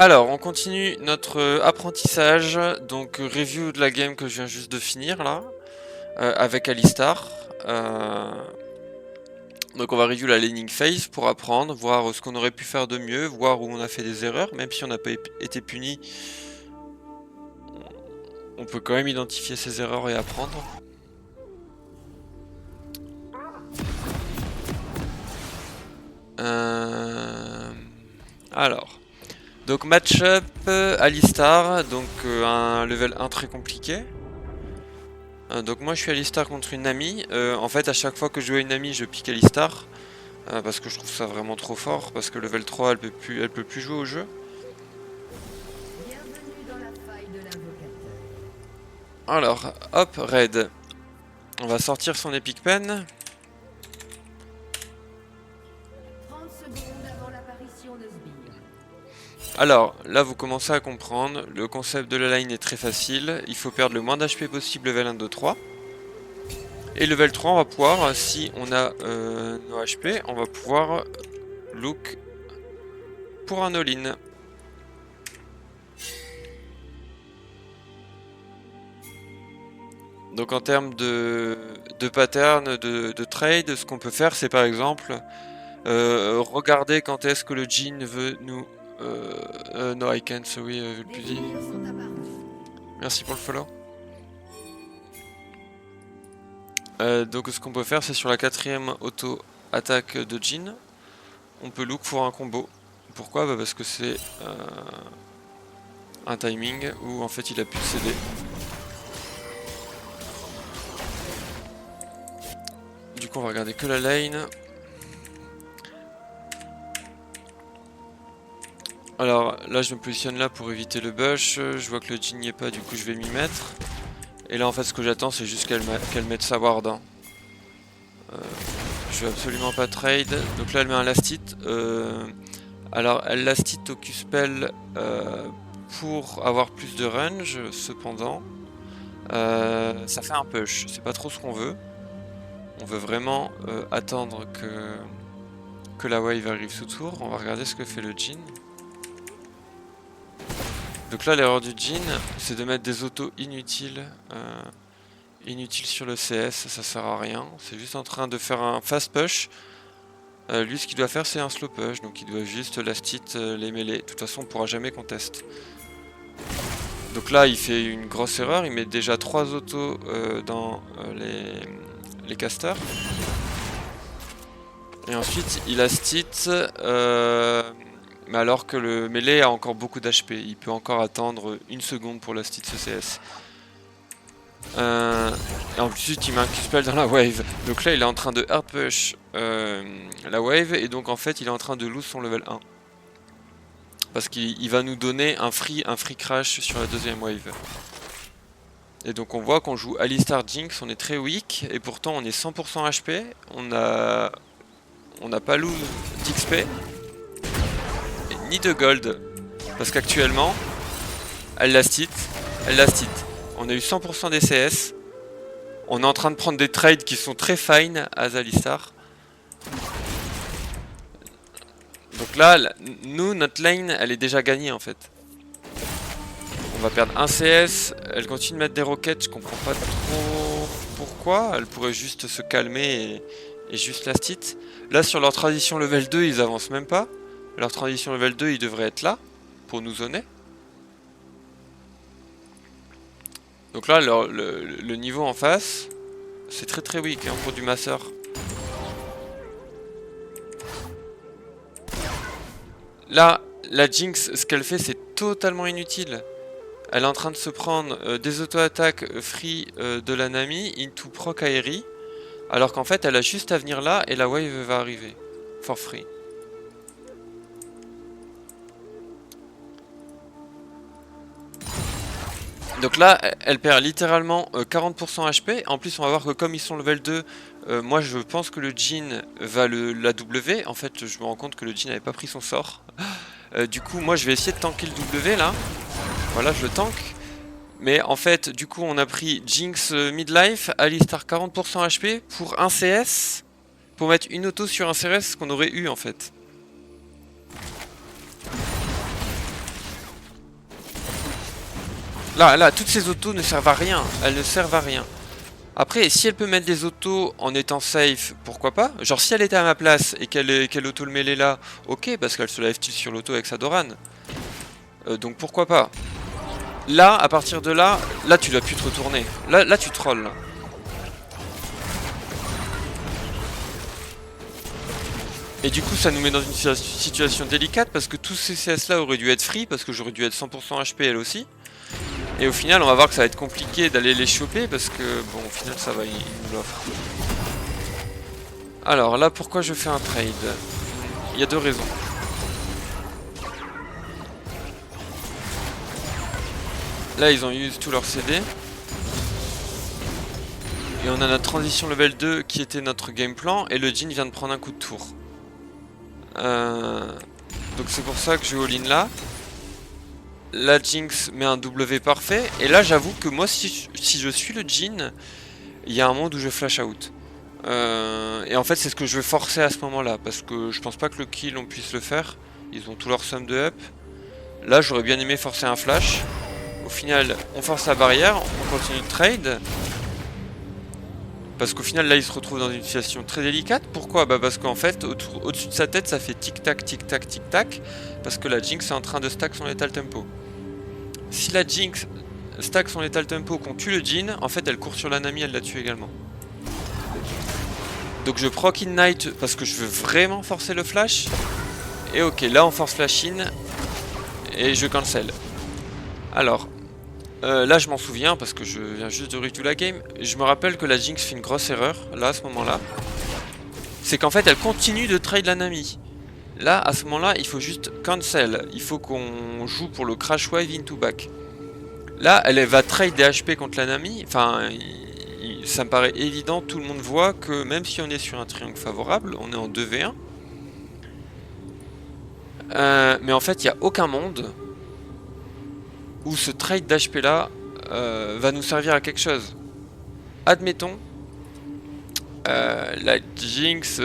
Alors, on continue notre apprentissage, donc review de la game que je viens juste de finir là, avec Alistar. Donc on va review la laning phase pour apprendre, voir ce qu'on aurait pu faire de mieux, voir où on a fait des erreurs, même si on n'a pas été puni, on peut quand même identifier ses erreurs et apprendre. Alors, donc match-up Alistar, donc un level 1 très compliqué. Donc moi je suis Alistar contre une Nami. En fait à chaque fois que je joue à une Nami je pique Alistar. Parce que je trouve ça vraiment trop fort. Parce que level 3 elle peut plus jouer au jeu. Alors hop, raid. On va sortir son Epic Pen. Alors là vous commencez à comprendre. Le concept de la line est très facile. Il faut perdre le moins d'HP possible level 1, 2, 3. Et level 3 on va pouvoir, si on a nos HP, on va pouvoir look pour un all-in. Donc en termes de pattern, de trade, ce qu'on peut faire c'est par exemple regarder quand est-ce que le Jhin veut nous... no I can't, oui, le plus vite. Merci pour le follow. Donc ce qu'on peut faire c'est sur la 4ème auto-attaque de Jhin, on peut look pour un combo. Pourquoi? Bah parce que c'est un timing où en fait il a pu céder. Du coup on va regarder que la lane. Alors là je me positionne là pour éviter le bush, je vois que le Jhin n'y est pas, du coup je vais m'y mettre. Et là en fait ce que j'attends c'est juste qu'elle mette sa ward. Hein. Je veux absolument pas trade, donc là elle met un last hit. Alors elle last hit au Q-spell pour avoir plus de range, cependant. Ça fait un push, c'est pas trop ce qu'on veut. On veut vraiment attendre que la wave arrive sous tour. On va regarder ce que fait le Jhin. Donc là l'erreur du Jhin c'est de mettre des autos inutiles sur le CS, ça sert à rien. C'est juste en train de faire un fast push. Lui ce qu'il doit faire c'est un slow push, donc il doit juste last hit les mêlées. De toute façon on pourra jamais contest. Donc là il fait une grosse erreur, il met déjà 3 autos dans les casters. Et ensuite il last hit mais alors que le mêlée a encore beaucoup d'HP, il peut encore attendre une seconde pour last hit ce CS. Et ensuite il met un Q-spell dans la wave. Donc là il est en train de hard push la wave et donc en fait il est en train de lose son level 1. Parce qu'il va nous donner un free crash sur la 2ème wave. Et donc on voit qu'on joue Alistar Jinx, on est très weak et pourtant on est 100% HP, on n'a pas lose d'XP ni de gold. Parce qu'actuellement elle last hit. On a eu 100% DCS. On est en train de prendre des trades qui sont très fine à Alistar. Donc là, nous, notre lane, elle est déjà gagnée en fait. On va perdre un CS, elle continue de mettre des roquettes, je comprends pas trop pourquoi. Elle pourrait juste se calmer et juste last hit. Là, sur leur transition level 2, ils avancent même pas. Leur transition level 2, ils devraient être là, pour nous zoner. Donc là, le niveau en face, c'est très très weak hein, pour du masseur. Là, la Jinx, ce qu'elle fait, c'est totalement inutile. Elle est en train de se prendre des auto-attaques free de la Nami into proc Aerie. Alors qu'en fait, elle a juste à venir là et la wave va arriver. For free. Donc là, elle perd littéralement 40% HP. En plus, on va voir que comme ils sont level 2, moi je pense que le Jhin va la W. En fait, je me rends compte que le Jhin n'avait pas pris son sort. Du coup, moi je vais essayer de tanker le W là. Voilà, je le tank. Mais en fait, du coup, on a pris Jinx midlife, Alistar 40% HP pour un CS. Pour mettre une auto sur un CS qu'on aurait eu en fait. Là, toutes ces autos ne servent à rien. Elles ne servent à rien. Après, si elle peut mettre des autos en étant safe, pourquoi pas? Genre, si elle était à ma place et qu'elle auto le mêlée là, ok, parce qu'elle se lève sur l'auto avec sa Doran. Donc pourquoi pas? Là, à partir de là, tu dois plus te retourner. Là tu trolls. Là. Et du coup, ça nous met dans une situation délicate parce que tous ces CS là auraient dû être free parce que j'aurais dû être 100% HP elle aussi. Et au final, on va voir que ça va être compliqué d'aller les choper parce que, bon, au final, ça va, il nous l'offre. Alors là, pourquoi je fais un trade? Il y a deux raisons. Là, ils ont use tout leur CD. Et on a notre transition level 2 qui était notre game plan. Et le Jhin vient de prendre un coup de tour. Donc c'est pour ça que je all-in là. La Jinx met un W parfait. Et là, j'avoue que moi, si je suis le Jhin, il y a un monde où je flash out. Et en fait, c'est ce que je veux forcer à ce moment-là. Parce que je pense pas que le kill, on puisse le faire. Ils ont tout leur somme de up. Là, j'aurais bien aimé forcer un flash. Au final, on force la barrière. On continue de trade. Parce qu'au final, là, il se retrouve dans une situation très délicate. Pourquoi? Bah parce qu'en fait, au-dessus de sa tête, ça fait tic-tac, tic-tac, tic-tac. Parce que la Jinx est en train de stack son lethal tempo. Si la Jinx stack son lethal tempo, qu'on tue le Jhin, en fait, elle court sur la Nami, elle la tue également. Donc je proc Ignite parce que je veux vraiment forcer le flash. Et ok, là, on force flash in. Et je cancel. Alors... là je m'en souviens parce que je viens juste de redo la game. Je me rappelle que la Jinx fait une grosse erreur là à ce moment là. C'est qu'en fait elle continue de trade la Nami. Là à ce moment là il faut juste cancel. Il faut qu'on joue pour le crash wave into back. Là elle va trade des HP contre la Nami. Enfin ça me paraît évident, tout le monde voit que même si on est sur un triangle favorable, on est en 2v1. Mais en fait il n'y a aucun monde où ce trade d'HP là va nous servir à quelque chose. Admettons, la Jinx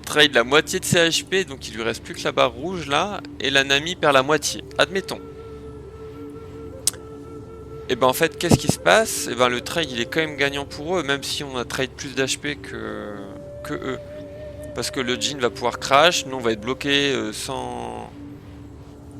trade la moitié de ses HP, donc il lui reste plus que la barre rouge là, et la Nami perd la moitié. Admettons. Et ben en fait, qu'est-ce qui se passe? Et ben le trade il est quand même gagnant pour eux, même si on a trade plus d'HP que eux. Parce que le Jhin va pouvoir crash, nous on va être bloqué sans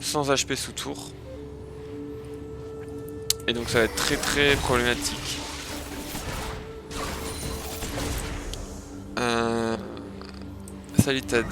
HP sous tour. Et donc ça va être très très problématique. Salut Ted.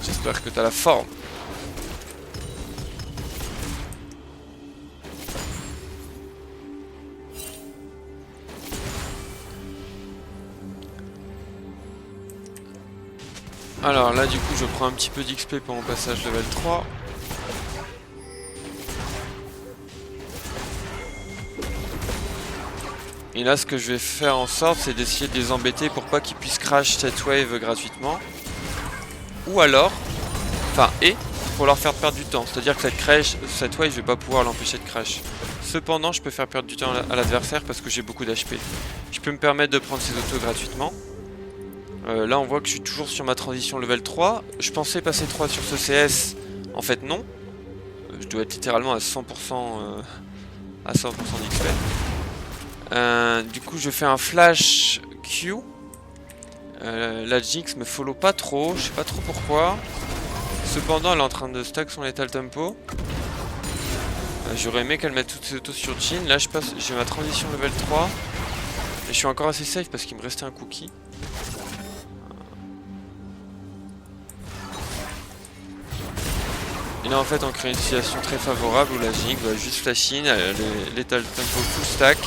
J'espère que t'as la forme. Alors là du coup je prends un petit peu d'XP pour mon passage level 3. Et là ce que je vais faire en sorte c'est d'essayer de les embêter pour pas qu'ils puissent crash cette wave gratuitement. Ou alors, pour leur faire perdre du temps. C'est-à-dire que cette wave je vais pas pouvoir l'empêcher de crash. Cependant je peux faire perdre du temps à l'adversaire parce que j'ai beaucoup d'HP. Je peux me permettre de prendre ces autos gratuitement. Là on voit que je suis toujours sur ma transition level 3. Je pensais passer 3 sur ce CS. En fait non. Je dois être littéralement à 100% d'XP. Du coup je fais un flash Q. La Jinx me follow pas trop, je sais pas trop pourquoi. Cependant elle est en train de stack son lethal tempo. J'aurais aimé qu'elle mette toutes ses autos sur Jhin. Là j'ai ma transition level 3. Et je suis encore assez safe parce qu'il me restait un cookie. Et là en fait on crée une situation très favorable où la Jinx va juste flash in, lethal tempo full stack.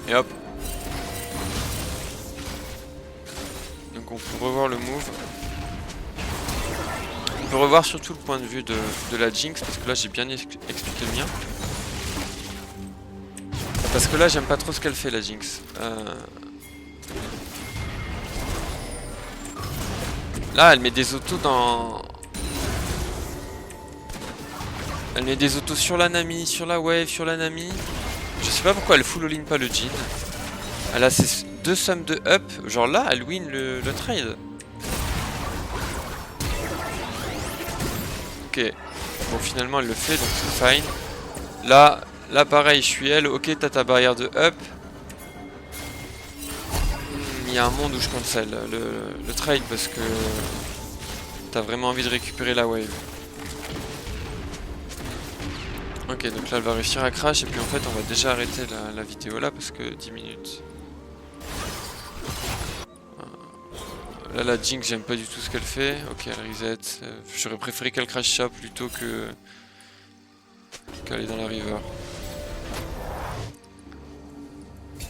Et hop. Donc on peut revoir le move. On peut revoir surtout le point de vue de la Jinx parce que là j'ai bien expliqué le mien. Parce que là j'aime pas trop ce qu'elle fait la Jinx. Là elle met des autos dans... Elle met des autos sur la Nami, sur la wave, sur la Nami. Je sais pas pourquoi elle full all-in pas le Jhin. Elle a ses 2 sommes de up. Genre là elle win le trade. Ok. Bon, finalement, elle le fait, donc c'est fine. Là, pareil, je suis elle. Ok, t'as ta barrière de up. Il y a un monde où je cancel le trade parce que t'as vraiment envie de récupérer la wave. Ok, donc là elle va réussir à crash et puis en fait on va déjà arrêter la vidéo là parce que 10 minutes. Là la Jinx j'aime pas du tout ce qu'elle fait. Ok, elle reset. J'aurais préféré qu'elle crash ça plutôt que qu'aller dans la river.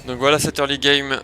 Donc voilà, cette early game